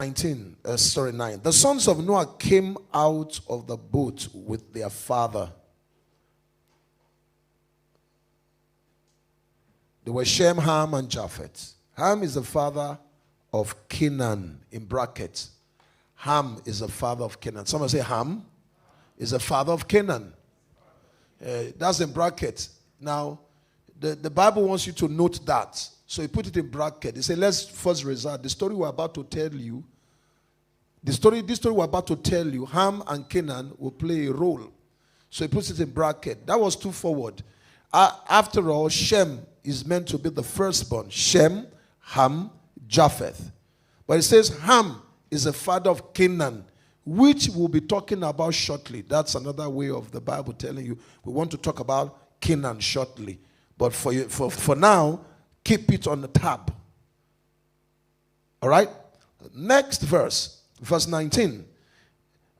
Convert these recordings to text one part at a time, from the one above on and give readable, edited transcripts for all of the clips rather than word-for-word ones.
9. The sons of Noah came out of the boat with their father. They were Shem, Ham, and Japheth. Ham is the father of Canaan, in brackets. Ham is the father of Canaan. Someone say Ham is the father of Canaan. That's in brackets. Now, the Bible wants you to note that. So he put it in bracket. He said, let's first result. The story we're about to tell you, this story we're about to tell you, Ham and Canaan will play a role. So he puts it in bracket. That was too forward. After all, Shem is meant to be the firstborn. Shem, Ham, Japheth. But it says Ham is the father of Canaan, which we'll be talking about shortly. That's another way of the Bible telling you we want to talk about Canaan shortly. But for now, keep it on the tab. All right? Next verse, verse 19.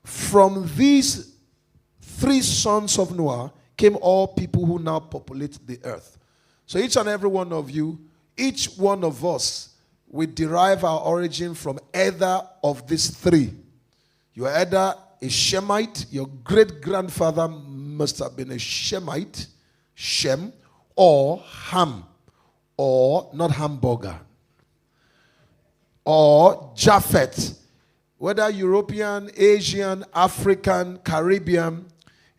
From these three sons of Noah came all people who now populate the earth. So each and every one of you, each one of us, we derive our origin from either of these three. You are either a Shemite, your great-grandfather must have been a Shemite, Shem, or Ham, or not hamburger, or Japheth. Whether European, Asian, African, Caribbean,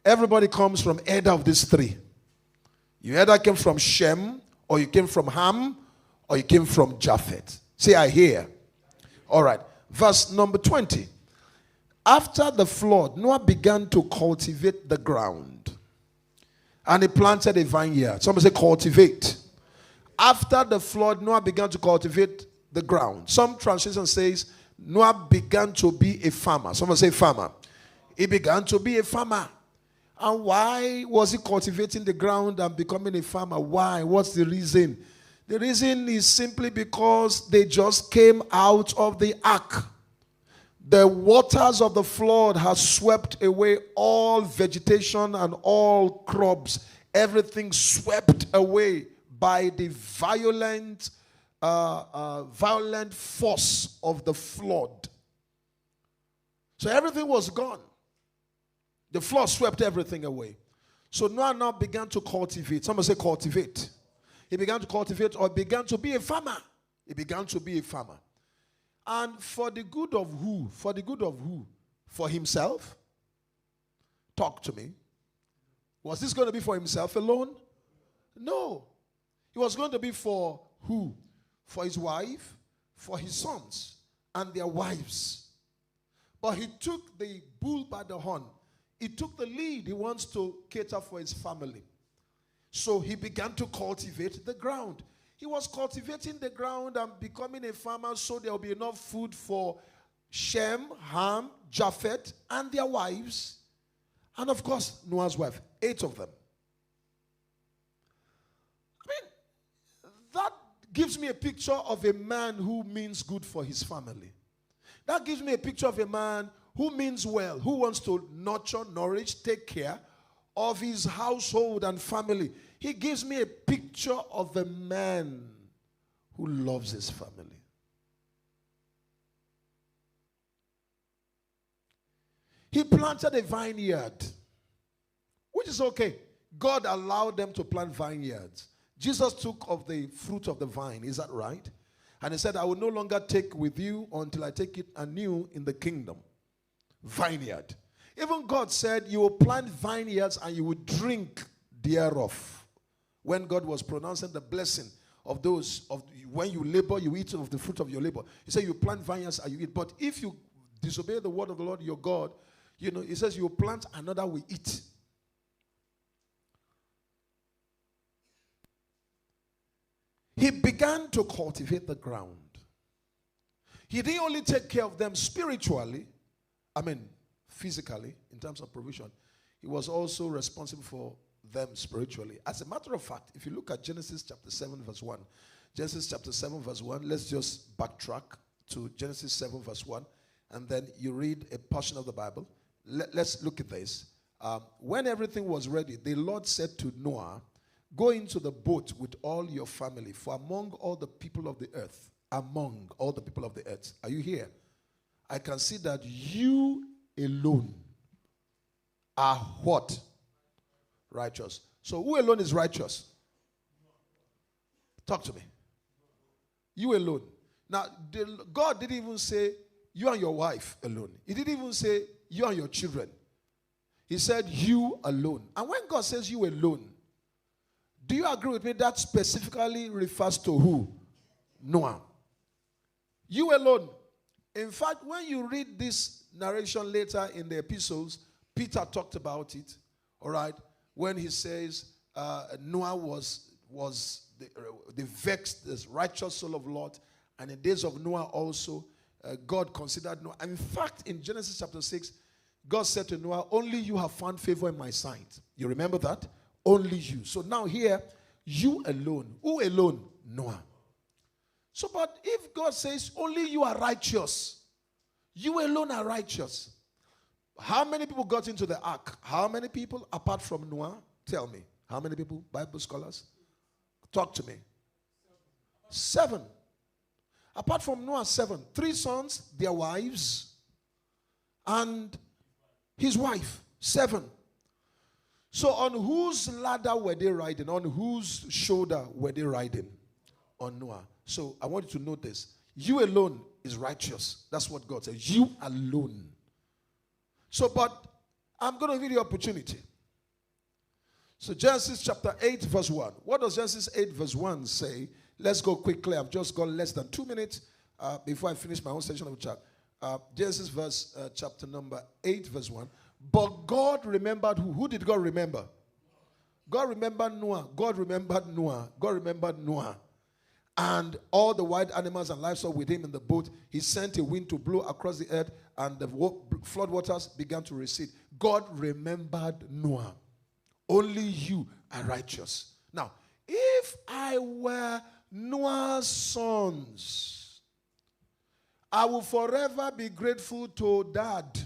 everybody comes from either of these three. You either came from Shem, or you came from Ham, or you came from Japheth. Say, I hear. All right. Verse number 20. After the flood, Noah began to cultivate the ground. And he planted a vineyard. Somebody say cultivate. After the flood, Noah began to cultivate the ground. Some translation says Noah began to be a farmer. Somebody say farmer. He began to be a farmer. And why was he cultivating the ground and becoming a farmer? Why? What's the reason? The reason is simply because they just came out of the ark. The waters of the flood have swept away all vegetation and all crops. Everything swept away by the violent force of the flood. So everything was gone. The flood swept everything away. So Noah now began to cultivate. Somebody say cultivate. He began to cultivate or began to be a farmer. He began to be a farmer. And for the good of who? For the good of who? For himself? Talk to me. Was this going to be for himself alone? No. It was going to be for who? For his wife, for his sons, and their wives. But he took the bull by the horn. He took the lead. He wants to cater for his family. So he began to cultivate the ground. He was cultivating the ground and becoming a farmer so there will be enough food for Shem, Ham, Japheth, and their wives. And of course, Noah's wife, 8 of them. I mean, that gives me a picture of a man who means good for his family. That gives me a picture of a man who means well, who wants to nurture, nourish, take care of his household and family. He gives me a picture of a man who loves his family. He planted a vineyard, which is okay. God allowed them to plant vineyards. Jesus took of the fruit of the vine, is that right? And he said, I will no longer take with you until I take it anew in the kingdom. Vineyard. Even God said, you will plant vineyards and you will drink thereof. When God was pronouncing the blessing of those, of when you labor, you eat of the fruit of your labor. He said, you plant vineyards and you eat. But if you disobey the word of the Lord your God, he says, you plant, another will eat. He began to cultivate the ground. He didn't only take care of them spiritually, physically, in terms of provision. He was also responsible for them spiritually. As a matter of fact, if you look at Genesis chapter 7 verse 1, Genesis chapter 7 verse 1, let's just backtrack to Genesis 7 verse 1, and then you read a portion of the Bible. Let's look at this. When everything was ready, the Lord said to Noah, go into the boat with all your family, for among all the people of the earth, are you here? I can see that you alone are what? Righteous. So who alone is righteous? Talk to me. You alone. Now, God didn't even say you and your wife alone. He didn't even say you and your children. He said you alone. And when God says you alone, do you agree with me that specifically refers to who? Noah. You alone. In fact, when you read this narration later in the epistles, Peter talked about it, all right, when he says Noah was the vexed, the righteous soul of Lot, and in the days of Noah also, God considered Noah. And in fact, in Genesis chapter 6, God said to Noah, only you have found favor in my sight. You remember that? Only you. So now here, you alone. Who alone? Noah. So, but if God says only you are righteous, you alone are righteous. How many people got into the ark? How many people apart from Noah? Tell me. How many people? Bible scholars? Talk to me. 7. Apart from Noah, 7. 3 sons, their wives, and his wife. 7. So on whose ladder were they riding? On whose shoulder were they riding? On Noah. So I want you to note this. You alone is righteous. That's what God says. You alone. So, but I'm going to give you the opportunity. So Genesis chapter 8 verse 1. What does Genesis 8 verse 1 say? Let's go quickly. I've just got less than 2 minutes before I finish my own section of the chat. Genesis chapter number 8 verse 1. But God remembered who? Who did God remember? God remembered Noah. God remembered Noah. God remembered Noah. And all the wild animals and livestock with him in the boat. He sent a wind to blow across the earth, and the flood waters began to recede. God remembered Noah. Only you are righteous. Now, if I were Noah's sons, I will forever be grateful to Dad.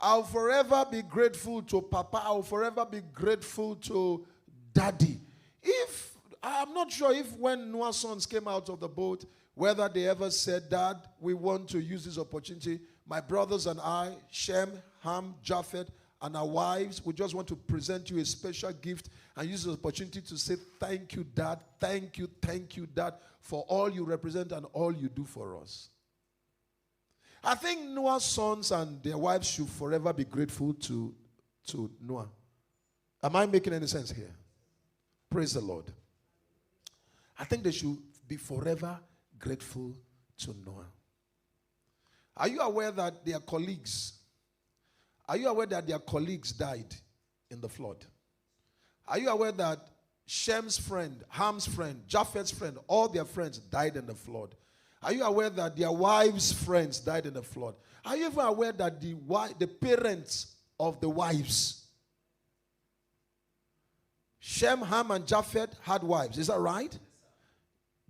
I'll forever be grateful to Papa. I'll forever be grateful to Daddy. I'm not sure if when Noah's sons came out of the boat, whether they ever said, Dad, we want to use this opportunity. My brothers and I, Shem, Ham, Japheth, and our wives, we just want to present you a special gift and use this opportunity to say, thank you, Dad. Thank you, Dad, for all you represent and all you do for us. I think Noah's sons and their wives should forever be grateful to Noah. Am I making any sense here? Praise the Lord. I think they should be forever grateful to Noah. Are you aware that their colleagues died in the flood? Are you aware that Shem's friend, Ham's friend, Japheth's friend, all their friends died in the flood? Are you aware that their wives' friends died in the flood? Are you even aware that the parents of the wives, Shem, Ham, and Japheth had wives? Is that right?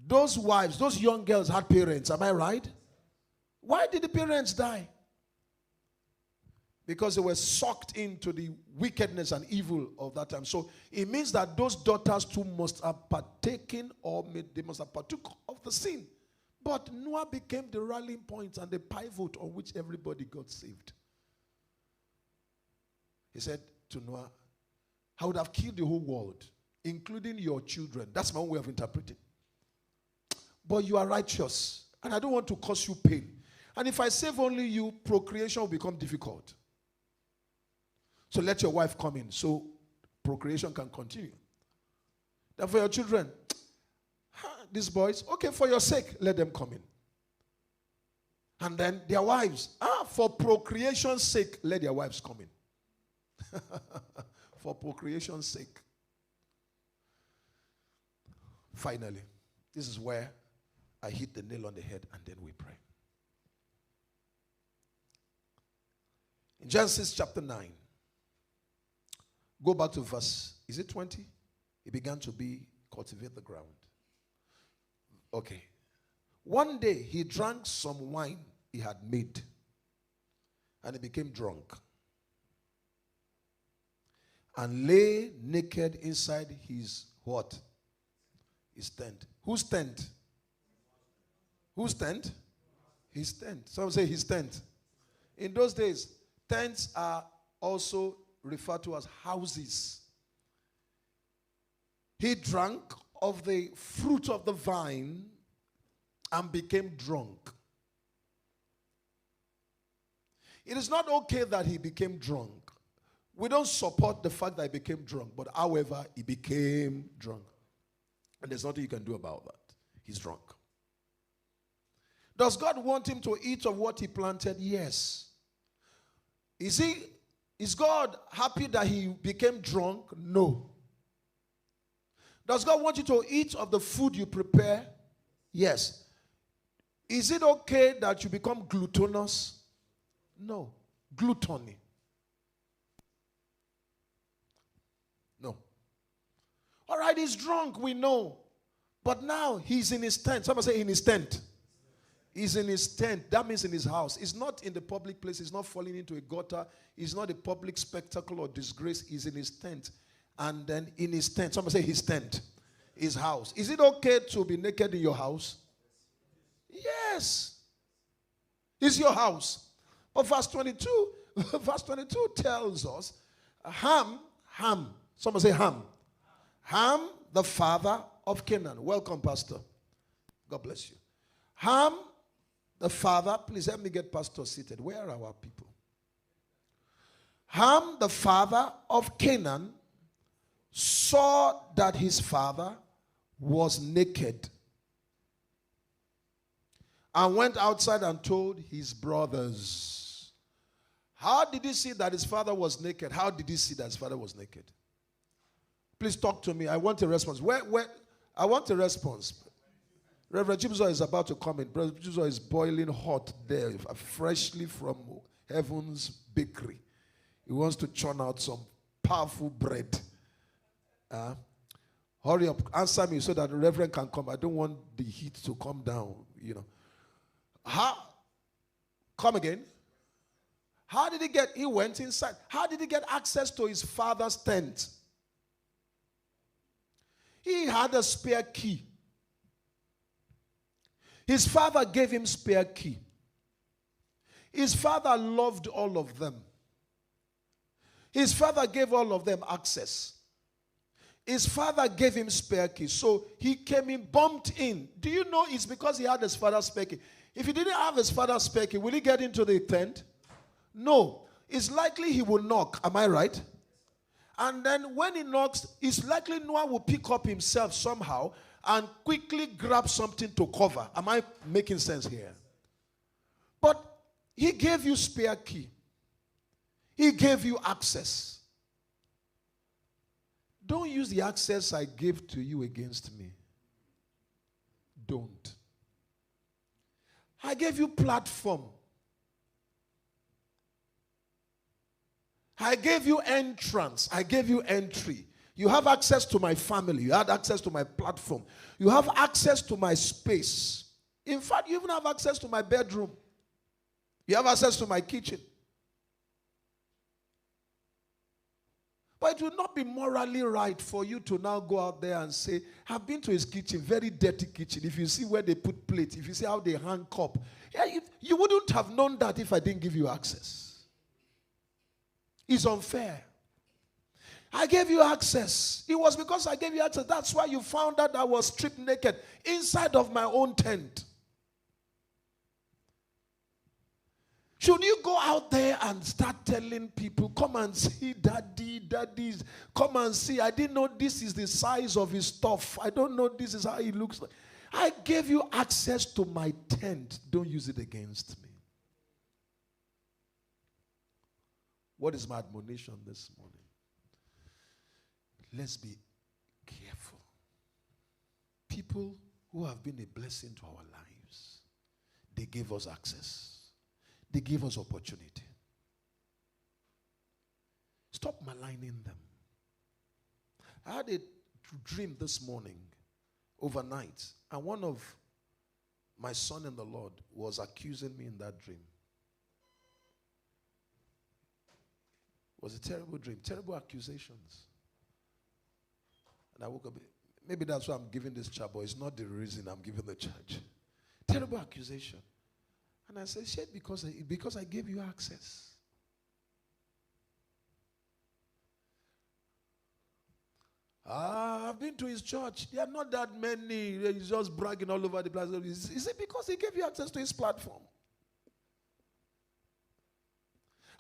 Those wives, those young girls had parents. Am I right? Why did the parents die? Because they were sucked into the wickedness and evil of that time. So it means that those daughters too must have partaken, or they must have partook of the sin. But Noah became the rallying point and the pivot on which everybody got saved. He said to Noah, I would have killed the whole world, including your children. That's my own way of interpreting. But you are righteous, and I don't want to cause you pain. And if I save only you, procreation will become difficult. So let your wife come in so procreation can continue. Then for your children, these boys, okay, for your sake, let them come in. And then their wives, for procreation's sake, let their wives come in. For procreation's sake. Finally, this is where I hit the nail on the head, and then we pray. In Genesis chapter 9, go back to verse, is it 20? He began to cultivate the ground. Okay. One day he drank some wine he had made, and he became drunk and lay naked inside his what? His tent. Whose tent? Whose tent? His tent. Some say his tent. In those days, tents are also referred to as houses. He drank of the fruit of the vine and became drunk. It is not okay that he became drunk. We don't support the fact that he became drunk, but however, he became drunk. And there's nothing you can do about that. He's drunk. Does God want him to eat of what he planted? Yes. Is God happy that he became drunk? No. Does God want you to eat of the food you prepare? Yes. Is it okay that you become gluttonous? No. Gluttony. No. All right, he's drunk, we know. But now he's in his tent. Someone say in his tent. He's in his tent. That means in his house. He's not in the public place. He's not falling into a gutter. He's not a public spectacle or disgrace. He's in his tent. And then in his tent. Someone say his tent. His house. Is it okay to be naked in your house? Yes. It's your house. But verse 22 tells us Ham, someone say Ham. Ham, the father of Canaan. Welcome, Pastor. God bless you. Ham, the father, please help me get Pastor seated. Where are our people? Ham, the father of Canaan, saw that his father was naked and went outside and told his brothers. How did he see that his father was naked? How did he see that his father was naked? Please talk to me. I want a response. I want a response. Reverend Jibzo is about to come in. Reverend Jibzo is boiling hot there, freshly from heaven's bakery. He wants to churn out some powerful bread. Hurry up, answer me so that the Reverend can come. I don't want the heat to come down, you know. Come again. How did he went inside. How did he get access to his father's tent? He had a spare key. His father gave him spare key. His father loved all of them. His father gave all of them access. His father gave him spare key. So he came in, bumped in. Do you know it's because he had his father's spare key? If he didn't have his father's spare key, will he get into the tent? No. It's likely he will knock. Am I right? And then when he knocks, it's likely Noah will pick up himself somehow and quickly grab something to cover. Am I making sense here? But he gave you spare key. He gave you access. Don't use the access I gave to you against me. Don't. I gave you platform. I gave you entrance. I gave you entry. You have access to my family. You had access to my platform. You have access to my space. In fact, you even have access to my bedroom. You have access to my kitchen. But it would not be morally right for you to now go out there and say, I've been to his kitchen, very dirty kitchen. If you see where they put plates, if you see how they hang cup, you wouldn't have known that if I didn't give you access. It's unfair. I gave you access. It was because I gave you access. That's why you found out I was stripped naked inside of my own tent. Should you go out there and start telling people, come and see daddy's, come and see. I didn't know this is the size of his stuff. I don't know this is how he looks like. I gave you access to my tent. Don't use it against me. What is my admonition this morning? Let's be careful. People who have been a blessing to our lives, they gave us access. They gave us opportunity. Stop maligning them. I had a dream this morning, overnight, and one of my son in the Lord was accusing me in that dream. It was a terrible dream, terrible accusations. And I woke up, maybe that's why I'm giving this charge, but it's not the reason I'm giving the charge. Terrible accusation. And I said, shit, because I gave you access. I've been to his church. There are not that many. He's just bragging all over the place. Is it because he gave you access to his platform?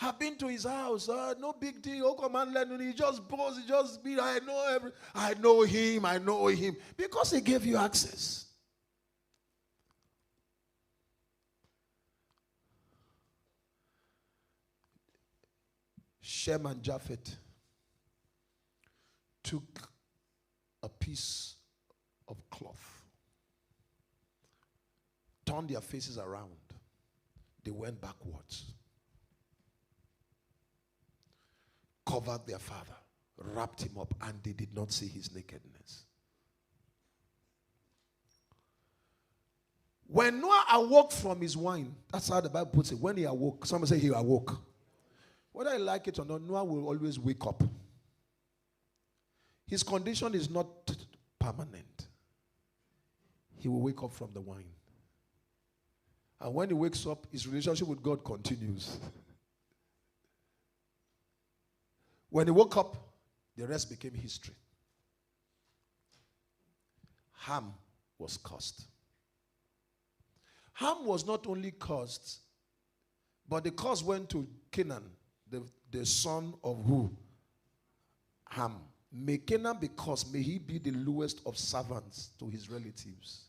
I've been to his house. No big deal. Oh, come and learn. He just boasts. He just be. I know him. Because he gave you access. Shem and Japheth took a piece of cloth, turned their faces around. They went backwards. Covered their father, wrapped him up, and they did not see his nakedness. When Noah awoke from his wine, that's how the Bible puts it. When he awoke, someone say he awoke. Whether I like it or not, Noah will always wake up. His condition is not permanent. He will wake up from the wine. And when he wakes up, his relationship with God continues. When he woke up, the rest became history. Ham was cursed. Ham was not only cursed, but the curse went to Canaan, the son of who? Ham. May Canaan be cursed. May he be the lowest of servants to his relatives.